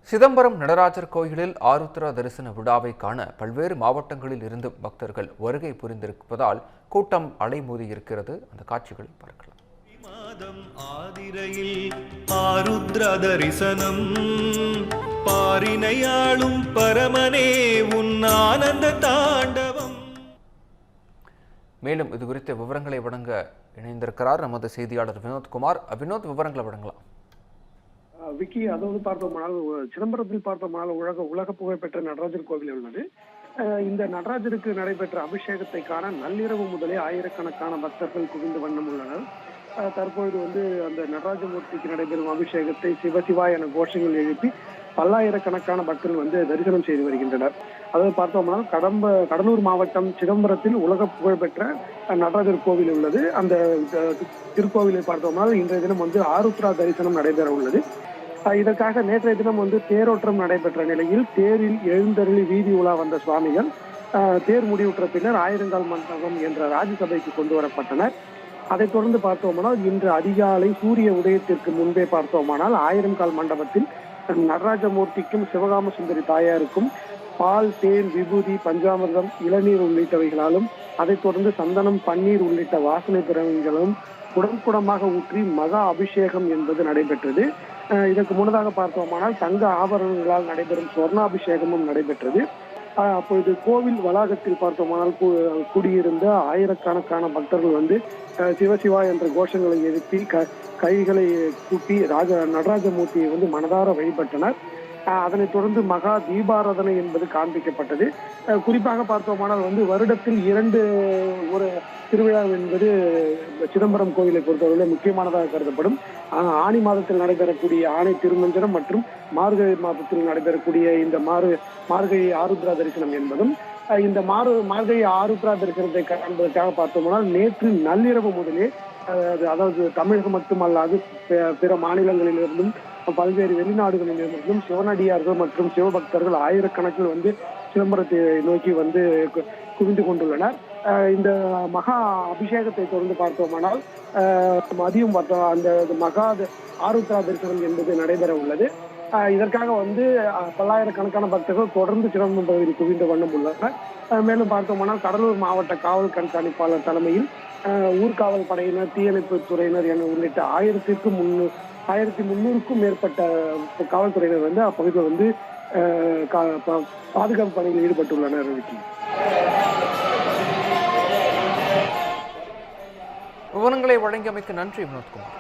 சிதம்பரம் நடராஜர் கோயிலில் ஆருத்ரா தரிசன விழாவை காண பல்வேறு மாவட்டங்களில் இருந்து பக்தர்கள் வருகை புரிந்திருப்பதால் கூட்டம் அலைமோதியிருக்கிறது. அந்த காட்சிகளை பார்க்கலாம். ஆருத்ரா தரிசனம் பாரினையாளும் பரமனே உன் ஆனந்த தாண்டவம். மேலும் இது குறித்த விவரங்களை வழங்க இணைந்திருக்கிறார் நமது செய்தியாளர் வினோத்குமார். வினோத், விவரங்களை வழங்கலாம். விக்கி, அதாவது பார்த்தோம்னால் சிதம்பரத்தில் பார்த்தோம்னால் உலக புகழ்பெற்ற நடராஜர் கோவில் உள்ளது. இந்த நடராஜருக்கு நடைபெற்ற அபிஷேகத்தை காண நள்ளிரவு முதலே ஆயிரக்கணக்கான பக்தர்கள் குவிந்த வண்ணம் உள்ளனர். தற்பொழுது அந்த நடராஜமூர்த்திக்கு நடைபெறும் அபிஷேகத்தை சிவசிவா என கோஷங்கள் எழுப்பி பல்லாயிரக்கணக்கான பக்தர்கள் தரிசனம் செய்து வருகின்றனர். அதாவது பார்த்தோம்னால் கடலூர் மாவட்டம் சிதம்பரத்தில் உலக புகழ்பெற்ற நடராஜர் கோவில் உள்ளது. அந்த திருக்கோவிலை பார்த்தோம்னால் இன்றைய தினம் ஆருத்ரா தரிசனம் நடைபெற உள்ளது. இதற்காக நேற்றைய தினம் தேரோட்டம் நடைபெற்ற நிலையில் தேரில் எழுந்தருளி வீதி உலா வந்த சுவாமிகள் தேர் முடிவுற்ற பின்னர் ஆயிரங்கால் மண்டபம் என்ற ராஜ்யசபைக்கு கொண்டு வரப்பட்டனர். அதைத் தொடர்ந்து பார்த்தோமானால் இன்று அதிகாலை சூரிய உதயத்திற்கு முன்பே பார்த்தோமானால் ஆயிரங்கால் மண்டபத்தில் நடராஜமூர்த்திக்கும் சிவகாம சுந்தரி தாயாருக்கும் பால், தேன், விபூதி, பஞ்சாமிர்தம், இளநீர் உள்ளிட்டவைகளாலும் அதைத் தொடர்ந்து சந்தனம், பன்னீர் உள்ளிட்ட வாசனை திரவங்களும் குடமாக ஊற்றி மகா அபிஷேகம் என்பது நடைபெற்றது. இதற்கு முன்னதாக பார்த்தோமானால் தங்க ஆபரணங்களால் நடைபெறும் சொர்ணாபிஷேகமும் நடைபெற்றது. அப்பொழுது கோவில் வளாகத்தில் பார்த்தோமானால் குடியிருந்த ஆயிரக்கணக்கான பக்தர்கள் சிவசிவா என்ற கோஷங்களை எழுப்பி கைகளை கூட்டி நடராஜமூர்த்தியை மனதார வழிபட்டனர். அதனைத் தொடர்ந்து மகா தீபாராதனை என்பது காண்பிக்கப்பட்டது. குறிப்பாக பார்த்தோமானால் வருடத்தில் 2 ஒரு திருவிழா என்பது சிதம்பரம் கோவிலை பொறுத்தவரை முக்கியமானதாக கருதப்படும். ஆனி மாதத்தில் நடைபெறக்கூடிய ஆணை திருமஞ்சனம் மற்றும் மார்கழி மாதத்தில் நடைபெறக்கூடிய இந்த மார்கழி ஆருத்ரா தரிசனம் என்பதும் இந்த மார்கழி ஆருத்ரா தரிசனத்தை காண்பதற்காக பார்த்தோம்னால் நேற்று நள்ளிரவு முதலே, அதாவது தமிழகம் மட்டுமல்லாது பிற மாநிலங்களிலிருந்தும் பல்வேறு வெளிநாடுகளிலிருந்தும் சிவனடியார்கள் மற்றும் சிவபக்தர்கள் ஆயிரக்கணக்கில் சிதம்பரத்தை நோக்கி குவிந்து கொண்டுள்ளனர். இந்த மகா அபிஷேகத்தை தொடர்ந்து பார்த்தோமானால் மதியம் அந்த மகா ஆருத்ரா தரிசனம் என்பது நடைபெற உள்ளது. இதற்காக பல்லாயிரக்கணக்கான பக்தர்கள் தொடர்ந்து சிதம்பரம் பகுதியில் குவிந்த வண்ணம் உள்ளனர். மேலும் பார்த்தோம்னால் கடலூர் மாவட்ட காவல் கண்காணிப்பாளர் தலைமையில் ஊர்காவல் படையினர், தீயணைப்பு துறையினர் என உள்ளிட்ட 1300க்கும் மேற்பட்ட காவல்துறையினர் அப்பகுதியில் பாதுகாப்பு பணியில் ஈடுபட்டுள்ளனர். விவரங்களை வழங்கியமைக்கு நன்றி வினோத்குமார்.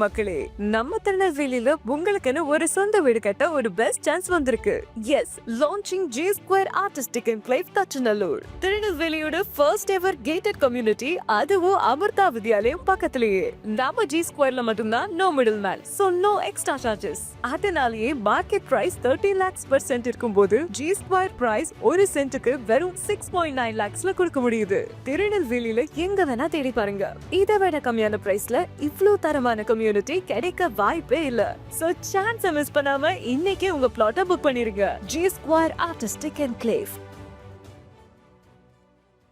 மக்களே, நம்ம திருநெல்வேலியில உங்களுக்குன்னு ஒரு சொந்த வீடு கட்ட ஒரு பெஸ்ட் சான்ஸ் வந்திருக்கு. Yes, launching G Square Artistic Enclave Tachanallur. திருநெல்வேலியோட ஃபர்ஸ்ட் எவர் கேட்டட் கம்யூனிட்டி, அதுவும் அமிர்தா வித்யாலயம் பக்கத்திலேயே. நம்ம G Squareல மட்டும்தான் no middle man, so no extra charges. அதனாலேயே market price 30 lakhs per cent இருக்கும்போது G Square பிரைஸ் ஒரு சென்ட்டுக்கு வெறும் 6.9 lakhsல கொடுக்க முடியுது. திருநெல்வேலியில எங்க வேணா தேடி பாருங்க, இதை விட கம்மியான பிரைஸ்ல இவ்ளோ தரமான கம்யூனிட்டி கிடைக்க வாய்ப்பே இல்ல. சோ சான்ஸ் மிஸ் பண்ணாம இன்னைக்கே உங்க பிளாட்டை புக் பண்ணிருங்க. G Square Artistic Enclave.